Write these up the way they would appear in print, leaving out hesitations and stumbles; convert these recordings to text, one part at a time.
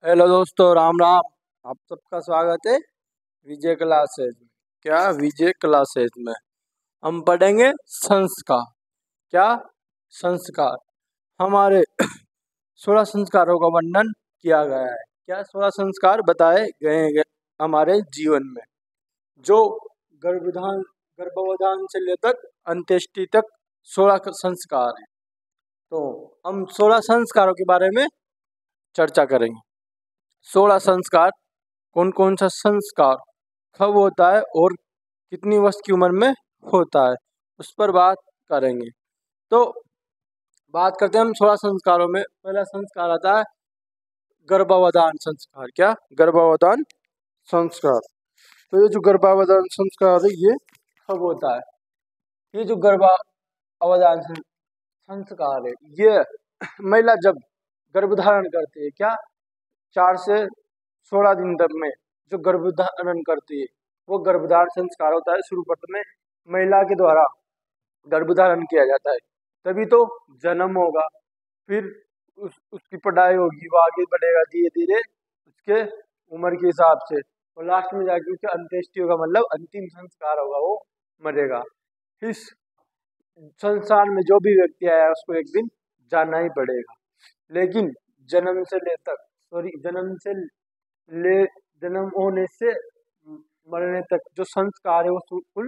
Hello दोस्तों, राम राम। आप सबका स्वागत है विजय क्लासेज में। क्या विजय क्लासेज में हम पढ़ेंगे संस्कार। क्या संस्कार? हमारे 16 संस्कारों का वर्णन किया गया है। क्या 16 संस्कार बताए गए हैं हमारे जीवन में, जो गर्भाधान से लेकर अंत्येष्टि तक 16 संस्कार हैं। तो हम 16 संस्कारों के बारे में चर्चा करेंगे। 16 संस्कार कौन कौन सा संस्कार कब होता है और कितनी वर्ष की उम्र में होता है, उस पर बात करेंगे। तो बात करते हैं हम 16 संस्कारों में। पहला संस्कार आता है गर्भावधान संस्कार। क्या? गर्भावधान संस्कार। तो ये जो गर्भावधान संस्कार है ये कब होता है? ये जो गर्भावधान संस्कार है ये महिला जब गर्भधारण करती है, क्या 4 से 16 दिन तक में जो गर्भधारण करती है वो गर्भधारण संस्कार होता है। शुरुआत में महिला के द्वारा गर्भधारण किया जाता है, तभी तो जन्म होगा, फिर उसकी पढ़ाई होगी, वो आगे बढ़ेगा धीरे धीरे उसके उम्र के हिसाब से, और लास्ट में जाके उसके अंत्येष्टि होगा, मतलब अंतिम संस्कार होगा, वो मरेगा। इस संसार में जो भी व्यक्ति आया उसको एक दिन जाना ही पड़ेगा, लेकिन जन्म होने से मरने तक जो संस्कार है वो कुल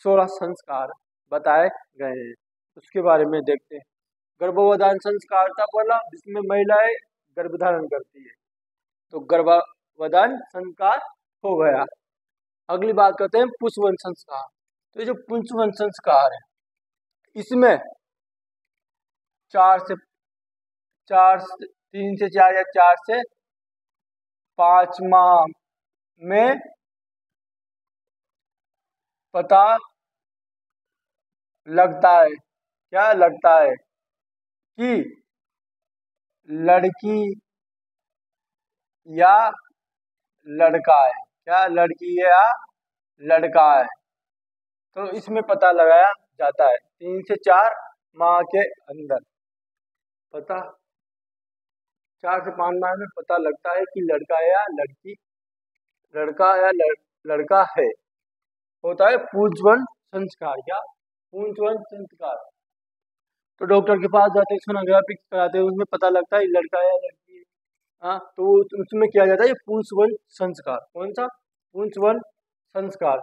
16 संस्कार बताए गए हैं। उसके बारे में देखते हैं। गर्भावधान संस्कार था पहला, जिसमें महिलाएं गर्भधारण करती है, तो गर्भावधान संस्कार हो गया। अगली बात करते हैं पुंसवन संस्कार। तो ये जो पुंसवन संस्कार है इसमें 3 से 4 या 4 से 5 माह में पता लगता है। क्या लगता है? कि लड़की या लड़का है। क्या? लड़की है या लड़का है। तो इसमें पता लगाया जाता है 3 से 4 माह के अंदर। 4 से 5 माह में पता लगता है कि लड़का है या लड़की, लड़का या लड़का है। होता है पुंसवन संस्कार। क्या? पुंसवन संस्कार। तो डॉक्टर के पास जाते हैं, सोनोग्राफी कराते हैं, उसमें पता लगता है लड़का है या लड़की है। हाँ, तो उसमें किया जाता है पुंसवन संस्कार। कौन सा? पुंसवन संस्कार।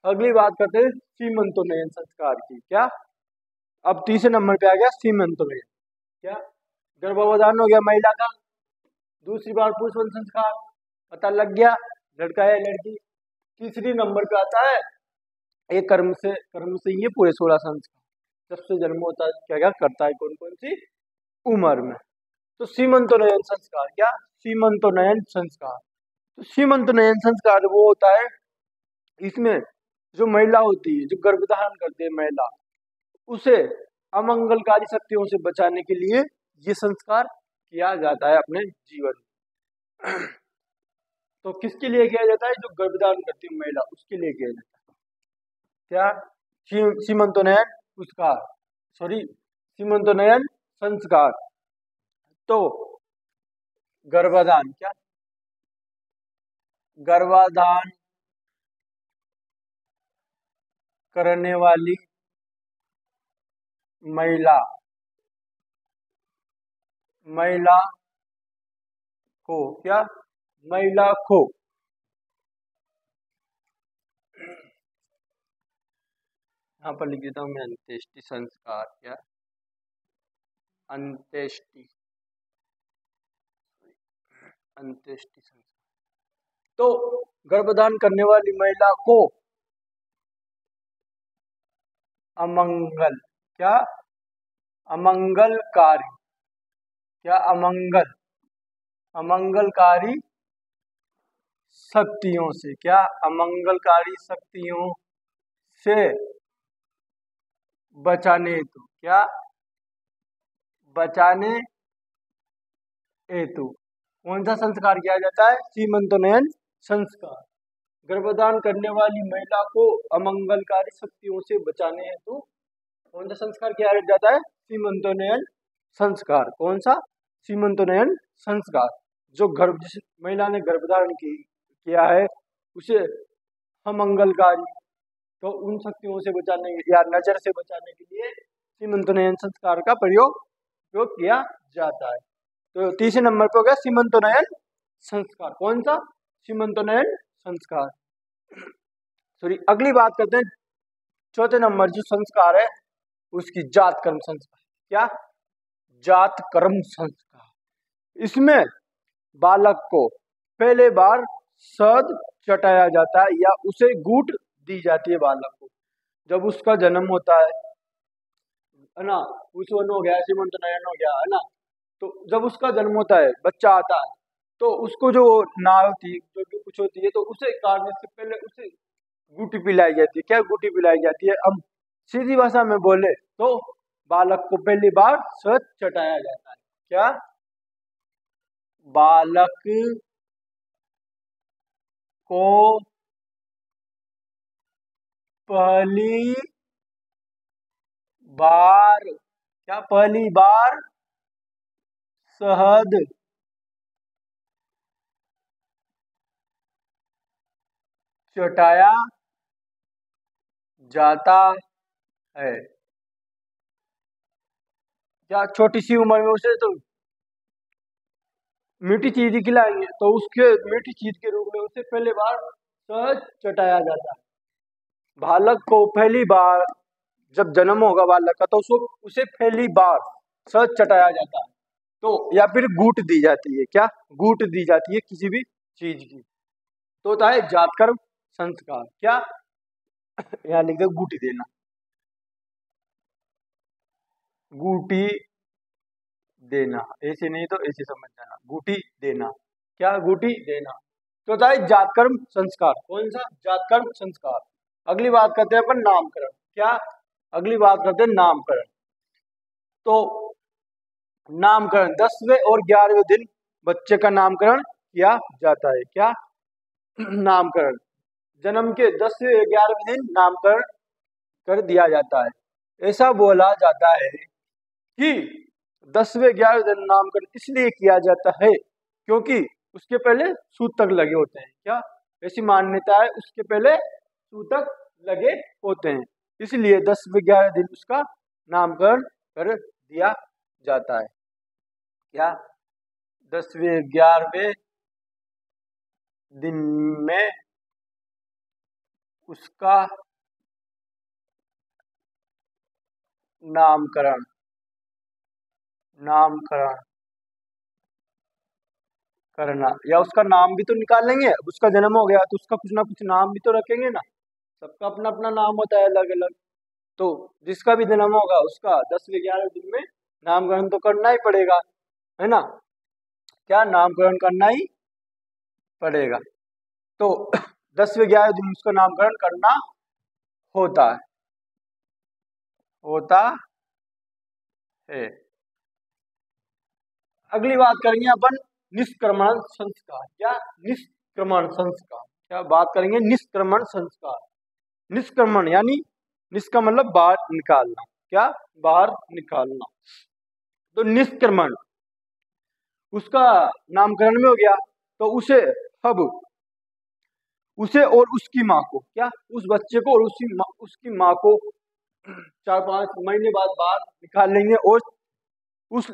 अगली बात करते हैं सीमंतोन्नयन संस्कार की। क्या? अब तीसरे नंबर पे आ गया सीमंतोन्नयन। क्या? गर्भावधान हो गया महिला का, दूसरी बार पुंसवन संस्कार, पता लग गया लड़का है लड़की। तीसरी नंबर पे आता है एक कर्म से ये पूरे 16 संस्कार। जब से जन्म होता है क्या क्या करता है, कौन कौन सी उम्र में। तो सीमंतोन्नयन संस्कार। क्या? सीमंतोन्नयन संस्कार। तो सीमंतोन्नयन संस्कार वो होता है, इसमें जो महिला होती है, जो गर्भधारण करती है महिला, उसे अमंगलकारी शक्तियों से बचाने के लिए ये संस्कार किया जाता है अपने जीवन में। तो किसके लिए किया जाता है? जो गर्भधारण करती है महिला, उसके लिए किया जाता है। क्या? सीमंतोन्नयन सीमंतोन्नयन संस्कार। तो गर्भाधान। क्या? गर्भाधान करने वाली महिला को, क्या? महिला को यहाँ पर लिख देता हूँ मैं, अंत्येष्टि संस्कार। क्या? अंत्येष्टि संस्कार। तो गर्भधान करने वाली महिला को अमंगल, क्या? अमंगलकारी, क्या? अमंगलकारी शक्तियों से, क्या? अमंगलकारी शक्तियों से बचाने हेतु, क्या? बचाने हेतु कौन सा संस्कार किया जाता है? सीमंतोन्नयन संस्कार। गर्भधान करने वाली महिला को अमंगलकारी शक्तियों से बचाने हेतु कौन सा संस्कार किया जाता है? सीमंतोन्नयन संस्कार। कौन सा? सीमंतोन्नयन संस्कार। जो जिस महिला ने गर्भधारण किया है उसे अमंगलकारी, तो उन शक्तियों से बचाने या नजर से बचाने के लिए सीमंतोनयन संस्कार का प्रयोग किया जाता है। तो तीसरे नंबर पे हो गया सीमंतोनयन संस्कार। कौन सा? सीमंतोनयन संस्कार। सॉरी, अगली बात करते हैं चौथे नंबर जो संस्कार है उसकी जात कर्म संस्कार। क्या? जात कर्म संस्कार। इसमें बालक को पहले बार शहद चटाया जाता है या उसे गूट दी जाती है बालक को जब उसका जन्म होता है ना। पुष्पन हो गया, सीमंतोनयन हो गया, है ना। तो जब उसका जन्म होता है, बच्चा आता है, तो उसको जो नाव होती है, जो भी कुछ होती है, तो उसे काटने से पहले उसे गुटी पिलाई जाती है। क्या गुटी पिलाई जाती है? अब सीधी भाषा में बोले तो बालक को पहली बार शहद चटाया जाता है। क्या? बालक को पहली बार, क्या? पहली बार शहद चटाया जाता है। क्या? छोटी सी उम्र में उसे तो मीठी चीज खिलाएंगे, तो उसके मीठी चीज के रूप में उसे पहली बार शहद चटाया जाता है। बालक को पहली बार जब जन्म होगा बालक का, तो उसको उसे पहली बार शहद चटाया जाता है, तो या फिर गूट दी जाती है। क्या? गूट दी जाती है किसी भी चीज की। तो होता है जातकर्म संस्कार। क्या? यहाँ लिख दो गूटी देना, गूटी देना, ऐसे नहीं तो ऐसे समझ जाना, गूटी देना। क्या? गूटी देना। तो होता है जातकर्म संस्कार। कौन सा? जातकर्म संस्कार। अगली बात करते हैं अपन नामकरण। क्या? अगली बात करते हैं नामकरण। तो नामकरण 10वें और 11वें दिन बच्चे का नामकरण किया जाता है। क्या? नामकरण जन्म के 10वें 11वें दिन नामकरण कर दिया जाता है। ऐसा बोला जाता है कि 10वें 11वें दिन नामकरण इसलिए किया जाता है क्योंकि उसके पहले सूतक लगे होते हैं। क्या? ऐसी मान्यता है, उसके पहले सूतक लगे होते हैं, इसलिए 10वें 11वें दिन उसका नामकरण कर दिया जाता है। क्या? 10वें 11वें दिन में उसका नामकरण करना, या उसका नाम भी तो निकाल लेंगे। अब उसका जन्म हो गया तो उसका कुछ ना कुछ नाम भी तो रखेंगे ना। सबका अपना अपना नाम होता है अलग अलग। तो जिसका भी जन्म होगा उसका 10वें 11वें दिन में नामकरण तो करना ही पड़ेगा, है ना। क्या? नामकरण करना ही पड़ेगा। तो 10वें 11वें दिन उसका नामकरण करना होता है। अगली बात करेंगे अपन निष्क्रमण संस्कार। क्या? निष्क्रमण संस्कार। क्या बात करेंगे? निष्क्रमण संस्कार। निष्क्रमण यानी निष्का मतलब बाहर निकालना। क्या? बाहर निकालना। तो निष्क्रमण उसका नामकरण में हो गया, तो उसे अब उसे और उसकी माँ को, क्या? उस बच्चे को और उसकी माँ को 4-5 महीने बाद बाहर निकाल लेंगे और उस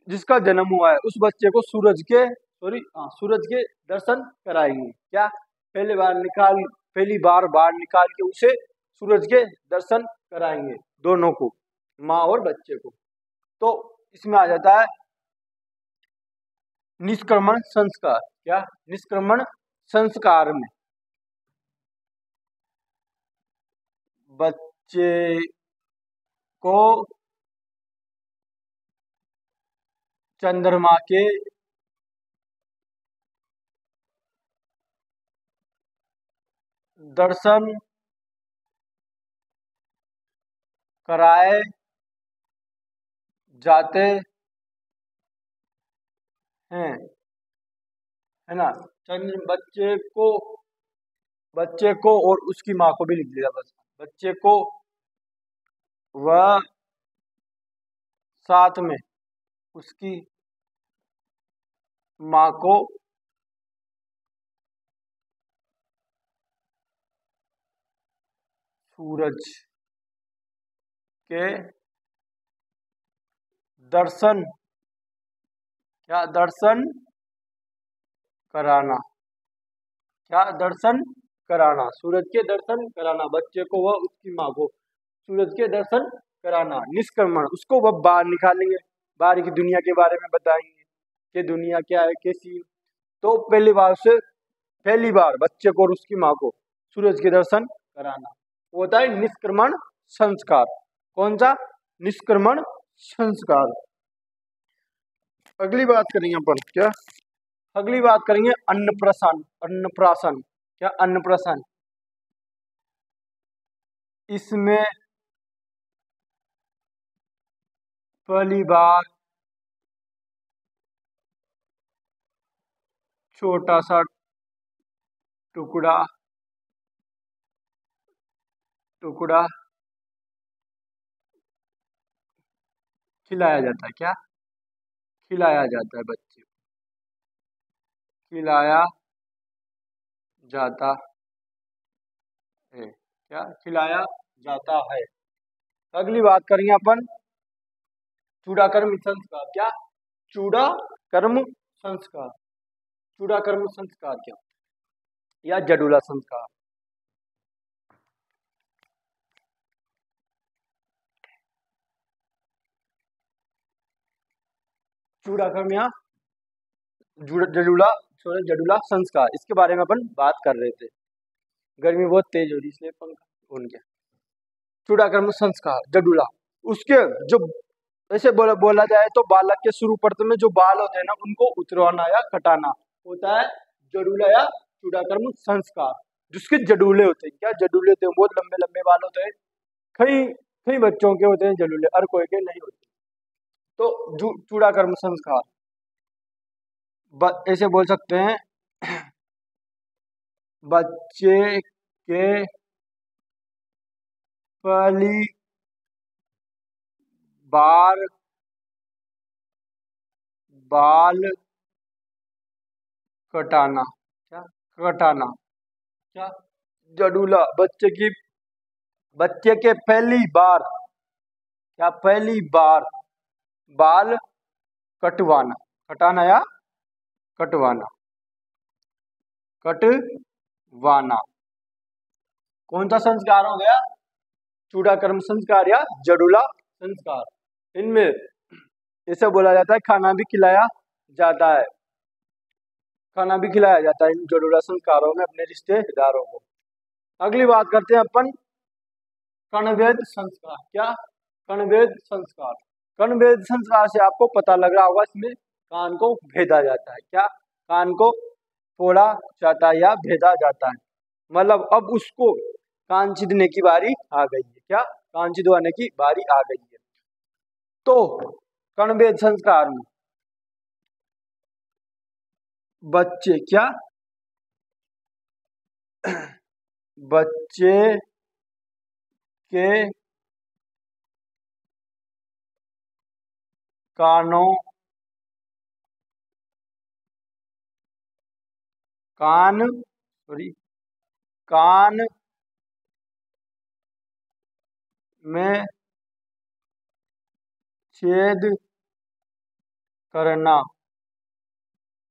जिसका जन्म हुआ है उस बच्चे को सूरज के दर्शन कराएंगे। क्या? पहली बार बाहर निकाल के उसे सूरज के दर्शन कराएंगे, दोनों को, माँ और बच्चे को। तो इसमें आ जाता है निष्क्रमण संस्कार। क्या? निष्क्रमण संस्कार में बच्चे को चंद्रमा के दर्शन कराए जाते हैं, है ना। चंद्र बच्चे को और उसकी माँ को भी लिख दिया, बस। बच्चे को वह साथ में उसकी माँ को सूरज के दर्शन, क्या दर्शन कराना, क्या दर्शन कराना, सूरज के दर्शन कराना, बच्चे को वह उसकी माँ को सूरज के दर्शन कराना। निष्क्रमण, उसको वह बाहर निकालेंगे, बाहर की दुनिया के बारे में बताएंगे कि दुनिया क्या है, कैसी। तो पहली बार बच्चे को और उसकी माँ को सूरज के दर्शन कराना, वो होता है निष्क्रमण संस्कार। कौन सा? निष्क्रमण संस्कार। अगली बात करेंगे अपन, क्या अगली बात करेंगे अन्नप्राशन। अन्नप्राशन, क्या अन्नप्राशन? इसमें पहली बार छोटा सा टुकड़ा टुकड़ा खिलाया जाता है, क्या खिलाया जाता है, बच्चे को खिलाया जाता है, क्या खिलाया जाता है। अगली बात करेंगे अपन चूड़ाकर्म संस्कार, क्या चूड़ाकर्म संस्कार, चूड़ाकर्म संस्कार क्या, या जडूला संस्कार। चूड़ाकर्म या जडूला जडूला संस्कार, इसके बारे में अपन बात कर रहे थे। गर्मी बहुत तेज हो रही इसलिए पंखा ऑन किया। चूड़ाकर्म संस्कार जडूला, उसके जो ऐसे बोला जाए तो बालक के शुरू पर्त में जो बाल होते हैं ना, उनको उतरवाना या कटाना होता है जडूला या चूड़ाकर्म संस्कार। जिसके जडूले होते हैं, क्या जडूले होते हैं, बहुत लंबे लंबे बाल होते हैं। कई कई बच्चों के होते हैं जडूले, हर कोई के नहीं होते। तो चूड़ाकर्म संस्कार ऐसे बोल सकते हैं बच्चे के पहली बार बाल कटाना, क्या कटाना, क्या जडूला, बच्चे के पहली बार, क्या पहली बार बाल कटवाना, कटाना या कटवाना, कटवाना। कौन सा संस्कार हो गया? चूड़ाकर्म संस्कार या जडूला संस्कार। इनमें ऐसे बोला जाता है खाना भी खिलाया जाता है, खाना भी खिलाया जाता है इन जडूला संस्कारों में अपने रिश्तेदारों को। अगली बात करते हैं अपन कर्णवेद संस्कार, क्या कर्णवेद संस्कार। कर्णवेद संस्कार से आपको पता लग रहा होगा, इसमें कान को भेदा जाता है, क्या कान को फोड़ा जाता है या भेदा जाता है। मतलब अब उसको कान चिदने की बारी आ गई है, क्या कान चिदवाने की बारी आ गई है। तो कर्णवेद संस्कार में बच्चे, क्या बच्चे के कानों कान में छेद करना,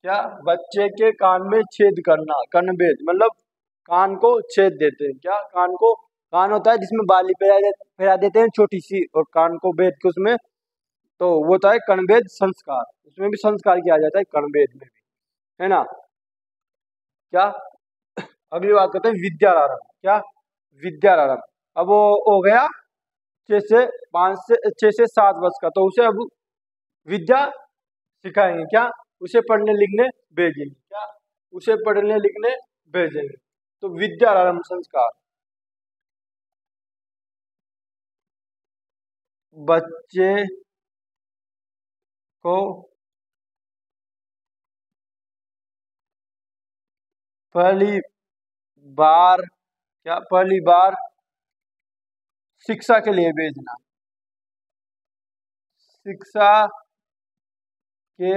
क्या बच्चे के कान में छेद करना, कर्णवेद मतलब कान को छेद देते हैं, क्या कान होता है जिसमें बाली फैला देते हैं छोटी सी, और कान को भेद के उसमें, तो वो होता है कर्णवेद संस्कार। उसमें भी संस्कार किया जाता है कर्णवेद में भी, है ना। क्या अगली बात करते हैं विद्यारंभ, क्या विद्यारंभ। अब वो हो गया 6 से 7 वर्ष का, तो उसे अब विद्या सिखाएंगे, क्या उसे पढ़ने लिखने भेजेंगे, क्या उसे पढ़ने लिखने भेजेंगे। तो विद्यारंभ संस्कार, बच्चे को पहली बार, क्या पहली बार शिक्षा के लिए भेजना, शिक्षा के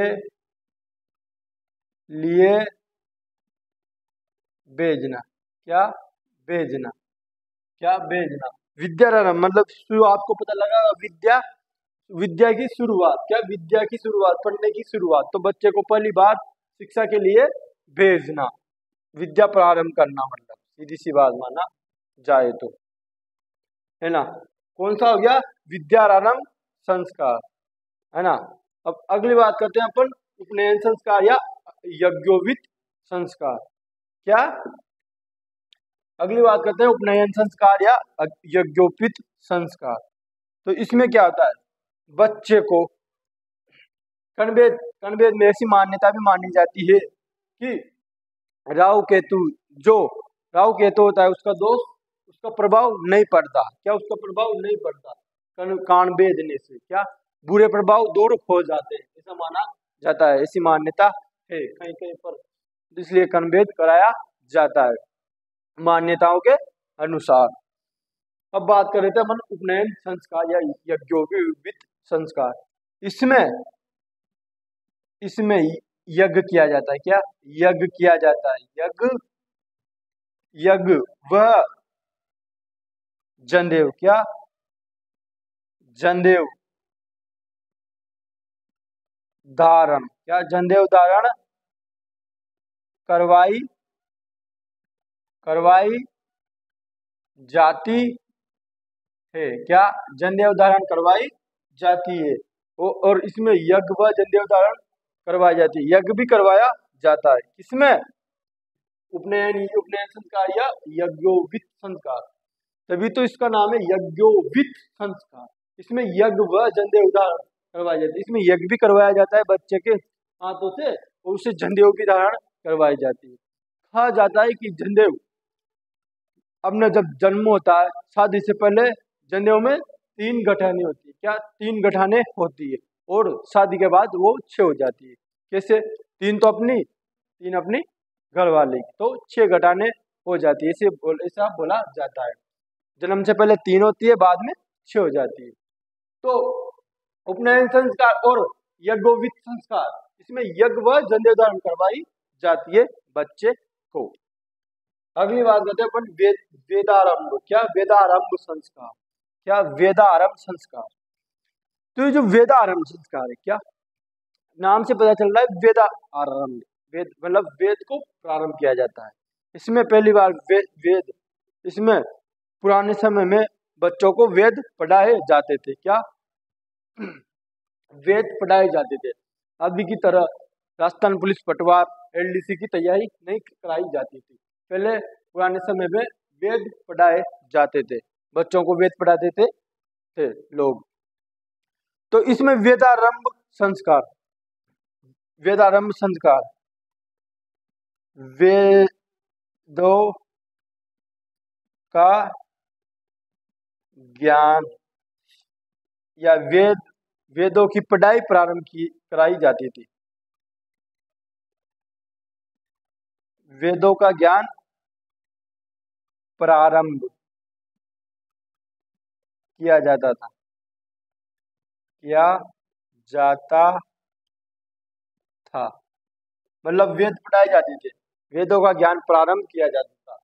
लिए भेजना, क्या भेजना, क्या भेजना। विद्यारंभ मतलब शुरू, आपको पता लगा विद्या, विद्या की शुरुआत, क्या विद्या की शुरुआत, पढ़ने की शुरुआत। तो बच्चे को पहली बार शिक्षा के लिए भेजना, विद्या प्रारंभ करना, मतलब सीधी सी बात माना जाए तो, है ना। कौन सा हो गया, विद्यारंभ संस्कार, है ना। अब अगली बात करते हैं अपन उपनयन संस्कार या यज्ञोवित संस्कार। क्या, अगली बात करते हैं उपनयन संस्कार या यज्ञोपित संस्कार। तो इसमें क्या होता है, बच्चे को कणवेद, कणवेद में ऐसी मान्यता भी मानी जाती है कि राहु केतु, जो राहु केतु होता है उसका दोष, उसका प्रभाव नहीं पड़ता, क्या उसका प्रभाव नहीं पड़ता, कान बेदने से क्या बुरे प्रभाव दूर हो जाते हैं, ऐसा माना जाता है, ऐसी मान्यता है कहीं कहीं पर, इसलिए कणवेद कराया जाता है मान्यताओं के अनुसार। अब बात कर रहे थे अपन उपनयन संस्कार या यज्ञोपवीत संस्कार। इसमें इसमें यज्ञ किया जाता है, क्या यज्ञ किया जाता है, यज्ञ, यज्ञ वह जनेऊ, क्या जनेऊ धारण, क्या जनेऊ धारण करवाई, करवाई जाती है, क्या जनेऊ धारण करवाई जाती है। और इसमें यज्ञ व जनेऊ धारण करवाई जाती है, यज्ञ भी करवाया जाता है। इसमें उपनयन, उपनयन संस्कार या यज्ञोवित संस्कार, तभी तो इसका नाम है यज्ञोवित संस्कार। इसमें यज्ञ व जनेऊ धारण करवाई जाती है, इसमें यज्ञ भी करवाया जाता है बच्चे के हाथों से, और उसे जनेऊ भी धारण करवाई जाती है। कहा जाता है कि जनेऊ, अब न जब जन्म होता है, शादी से पहले जनेऊ में 3 गठाने होती है, क्या 3 गठाने होती है, और शादी के बाद वो 6 हो जाती है। कैसे, 3 तो अपनी, 3 अपनी घर वाले की, तो 6 गठाने हो जाती है, ऐसा बोला जाता है। जन्म से पहले 3 होती है, बाद में 6 हो जाती है। तो उपनयन संस्कार और यज्ञोवित संस्कार, इसमें यज्ञ व जनेऊ धारण करवाई जाती है बच्चे को। अगली बात करते हैं अपन वेदारंभ, क्या वेदारंभ संस्कार, क्या वेदारंभ संस्कार। तो ये जो वेदारंभ संस्कार है, क्या नाम से पता चल रहा है वेदारंभ, वेद मतलब वेद को प्रारंभ किया जाता है। इसमें पहली बार वेद, इसमें पुराने समय में बच्चों को वेद पढ़ाए जाते थे, क्या वेद पढ़ाए जाते थे। अभी की तरह राजस्थान पुलिस पटवार एलडीसी की तैयारी नहीं कराई जाती थी, पहले पुराने समय में वेद पढ़ाए जाते थे, बच्चों को वेद पढ़ाते थे लोग। तो इसमें वेदारंभ संस्कार, वेदारंभ संस्कार वेदों का ज्ञान या वेदों की पढ़ाई प्रारंभ की कराई जाती थी, वेदों का ज्ञान प्रारंभ किया जाता था, किया जाता था, मतलब वेद पढ़ाए जाते थे, वेदों का ज्ञान प्रारंभ किया जाता था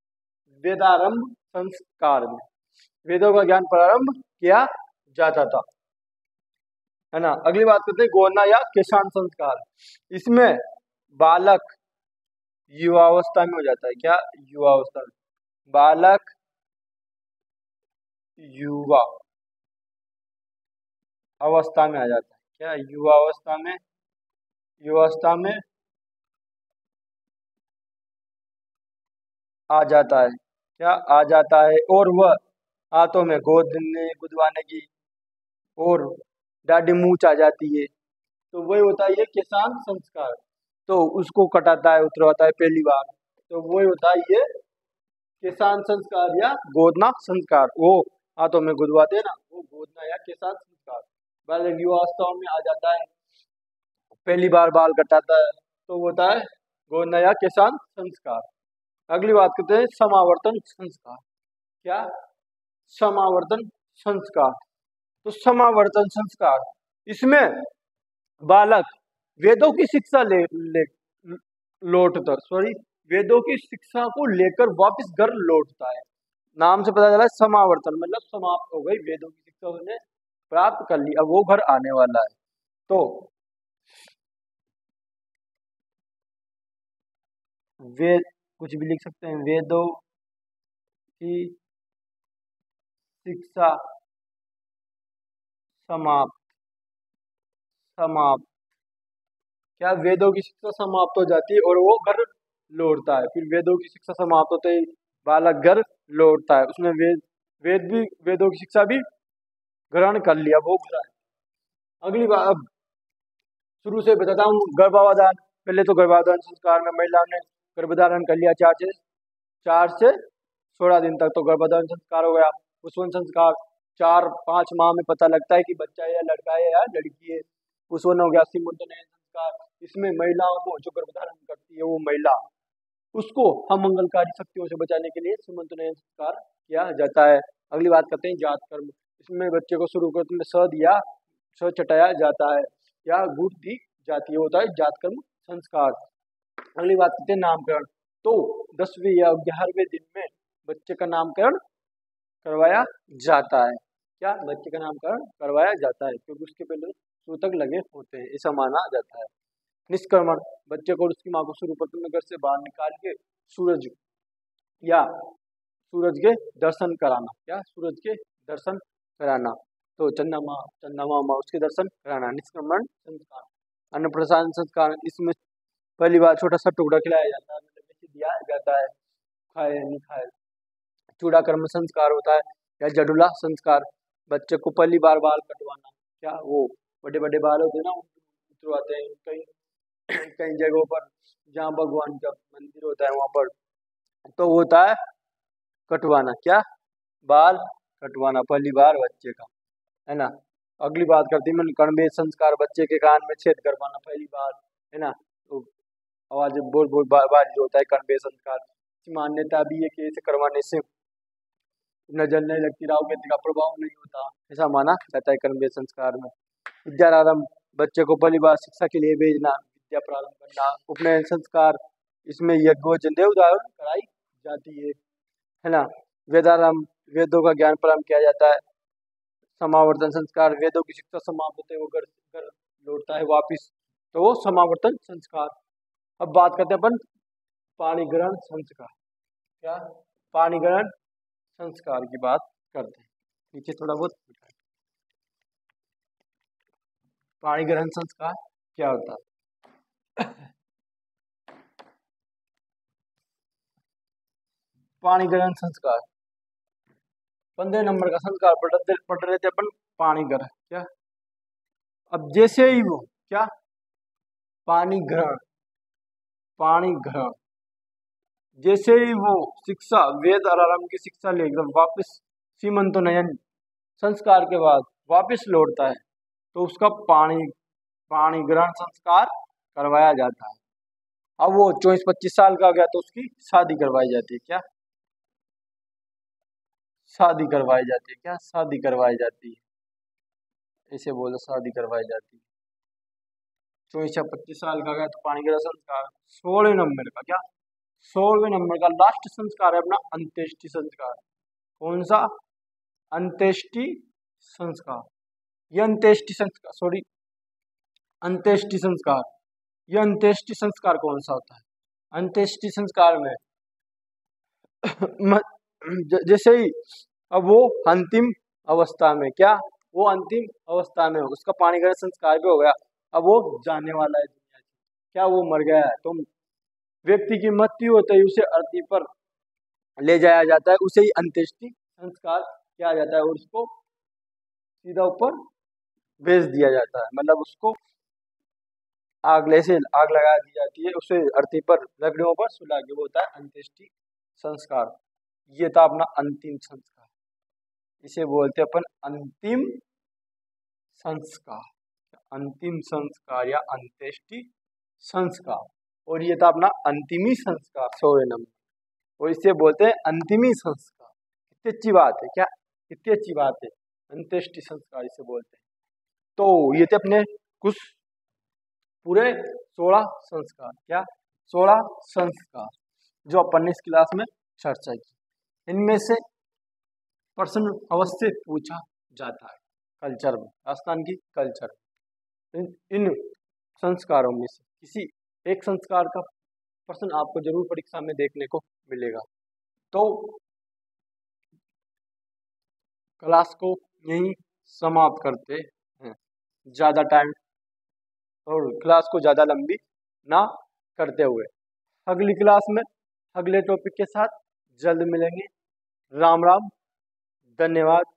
वेदारंभ संस्कार में, वेदों का ज्ञान प्रारंभ किया जाता था, है ना। अगली बात करते हैं गोरना या किसान संस्कार। इसमें बालक युवावस्था में हो जाता है, क्या युवावस्था में, बालक युवा अवस्था में आ जाता है, क्या युवावस्था में, युवावस्था में आ जाता है, क्या आ जाता है। और वह हाथों में गोदने गुदवाने की और दाढ़ी मूंछ आ जाती है, तो वही होता है ये किसान संस्कार। तो उसको कटाता है, उतरवाता है पहली बार, तो वही होता है ये किसान संस्कार या गोदना संस्कार। वो हाथों में गुदवाते हैं ना, वो गोदना या किसान संस्कार। बालक युवावस्था में आ जाता है, पहली बार बाल कटाता है, तो वो होता है गोदना या किसान संस्कार। अगली बात करते हैं समावर्तन संस्कार, क्या समावर्तन संस्कार। तो समावर्तन संस्कार, इसमें बालक वेदों की शिक्षा लौटकर, सॉरी, वेदों की शिक्षा को लेकर वापस घर लौटता है। नाम से पता चला समावर्तन, मतलब समाप्त हो गई, वेदों की शिक्षा उसने प्राप्त कर ली, अब वो घर आने वाला है। तो वेद, कुछ भी लिख सकते हैं, वेदों की शिक्षा समाप्त, समाप्त, क्या वेदों की शिक्षा समाप्त हो जाती है और वो घर लौटता है। फिर वेदों की शिक्षा समाप्त होते ही बालक घर लौटता है, उसने वेदों की शिक्षा भी ग्रहण कर लिया, वो घर आया। अगली बात, अब शुरू से बताता हूँ। गर्भाधान, पहले तो गर्भाधान संस्कार में महिलाओं ने गर्भधारण कर लिया, 4 से 16 दिन तक तो गर्भधारण संस्कार हो गया। पुष्पन संस्कार, 4-5 माह में पता लगता है कि बच्चा है या लड़का है या लड़की है, पुष्पन हो गया। सीमंतनयन संस्कार, इसमें महिलाओं को, जो गर्भधारण करती है वो महिला, उसको हम मंगलकारी शक्तियों से बचाने के लिए सीमंतनयन संस्कार किया जाता है। अगली बात करते हैं जात कर्म, इसमें बच्चे को शुरू करते में स दिया, स चटाया जाता है या गुड़ दी जाती है, होता है जात कर्म संस्कार। अगली बात करते हैं नामकरण, तो 10वें या 11वें दिन में बच्चे का नामकरण करवाया जाता है। क्या, बच्चे का नामकरण करवाया जाता है, क्योंकि उसके पहले सूतक लगे होते हैं, ऐसा माना जाता है। निष्क्रमण, बच्चे को उसकी माँ को शुरू प्रथम में घर से बाहर निकाल के सूरज के दर्शन कराना, क्या, सूरज के दर्शन कराना, तो चंद्रमा माँ उसके दर्शन कराना, निष्क्रमण संस्कार। अन्नप्रसाद संस्कार, इसमें पहली बार छोटा सा टुकड़ा खिलाया जाता है, मतलब दिया जाता है, खाए नहीं खाए। चूड़ा कर्म संस्कार होता है, या जडुला संस्कार, बच्चे को पहली बार बाल कटवाना, क्या, वो बड़े बड़े बाल होते हैं ना, उतरवाते हैं कई कई जगहों पर जहाँ भगवान का मंदिर होता है वहां पर, तो होता है कटवाना, क्या, बाल कटवाना पहली बार बच्चे का, है ना। अगली बात करती है कर्णवेद संस्कार, बच्चे के कान में छेद करवाना पहली बार, है ना, तो आवाज बोल बोल बाज होता है कर्णवेद संस्कार। मान्यता भी है कि ऐसे करवाने से नजर नहीं लगती, राहु केतु का प्रभाव नहीं होता, ऐसा माना जाता है कर्णवेद संस्कार में। विद्यारंभ, बच्चे को पहली बार शिक्षा के लिए भेजना, विद्या प्रारंभ करना। उपनयन संस्कार, इसमें यज्ञ देवदान कराई जाती है ना। वेदारंभ, वेदों का ज्ञान प्रारंभ किया जाता है। समावर्तन संस्कार, वेदों की शिक्षा समाप्त होते वो घर लौटता है वापिस, तो वो समावर्तन संस्कार। अब बात करते हैं अपन पाणी ग्रहण संस्कार, क्या, पाणी ग्रहण संस्कार की बात करते हैं। नीचे थोड़ा बहुत पाणी ग्रहण संस्कार क्या होता है। पाणी ग्रहण संस्कार 15 नंबर का संस्कार पढ़ रहे थे अपन, पाणी ग्रहण, क्या, अब जैसे ही वो, क्या, पाणी ग्रहण, पाणी ग्रहण, जैसे ही वो शिक्षा, वेद और आराम की शिक्षा लेकर वापस सीमंतनयन संस्कार के बाद वापस लौटता है, तो उसका पाणी ग्रहण संस्कार करवाया जाता है। अब वो 24-25 साल का हो गया तो उसकी शादी करवाई जाती है, क्या, शादी करवाई जाती है, क्या, शादी करवाई जाती है, ऐसे बोलो, शादी करवाई जाती है। 24-25 साल का गया तो पाणी ग्रहण संस्कार। 16 नंबर का, क्या, 16वें नंबर का लास्ट संस्कार है अपना अंत्येष्टि संस्कार। कौन सा, अंत्येष्टि संस्कार। ये अंत्येष्टि संस्कार, सॉरी, अंत्येष्टि संस्कार, ये अंत्येष्टि संस्कार कौन सा होता है। अंत्येष्टि संस्कार में जैसे ही अब वो अंतिम अवस्था में, क्या, वो अंतिम अवस्था में उसका पाणी ग्रहण संस्कार भी हो गया, अब वो जाने वाला है दुनिया से, क्या, वो मर गया है, तो व्यक्ति की मृत्यु होते ही उसे अर्थी पर ले जाया जाता है, उसे ही अंत्येष्टि संस्कार किया जाता है और उसको सीधा ऊपर भेज दिया जाता है, मतलब उसको आग लगा दी जाती है, उसे अर्थी पर लकड़ियों पर सुला के, वो होता है अंत्येष्टि संस्कार। ये था अपना अंतिम संस्कार, इसे बोलते हैं अपन अंतिम संस्कार, अंतिम संस्कार या अंत्येष्टि संस्कार। और ये था अपना अंतिमी संस्कार 16 नंबर, और इसे बोलते हैं अंतिमी संस्कार। कितनी अच्छी बात है, क्या, कितनी अच्छी बात है, अंत्येष्टि संस्कार इसे बोलते हैं। तो ये थे अपने कुछ पूरे 16 संस्कार, क्या, 16 संस्कार जो अपन ने इस क्लास में चर्चा की। इनमें से प्रश्न अवश्य पूछा जाता है कल्चर में, राजस्थान की कल्चर। इन संस्कारों में से किसी एक संस्कार का प्रश्न आपको जरूर परीक्षा में देखने को मिलेगा। तो क्लास को यहीं समाप्त करते हैं, ज़्यादा टाइम और क्लास को ज़्यादा लंबी ना करते हुए। अगली क्लास में अगले टॉपिक के साथ जल्द मिलेंगे। राम राम, धन्यवाद।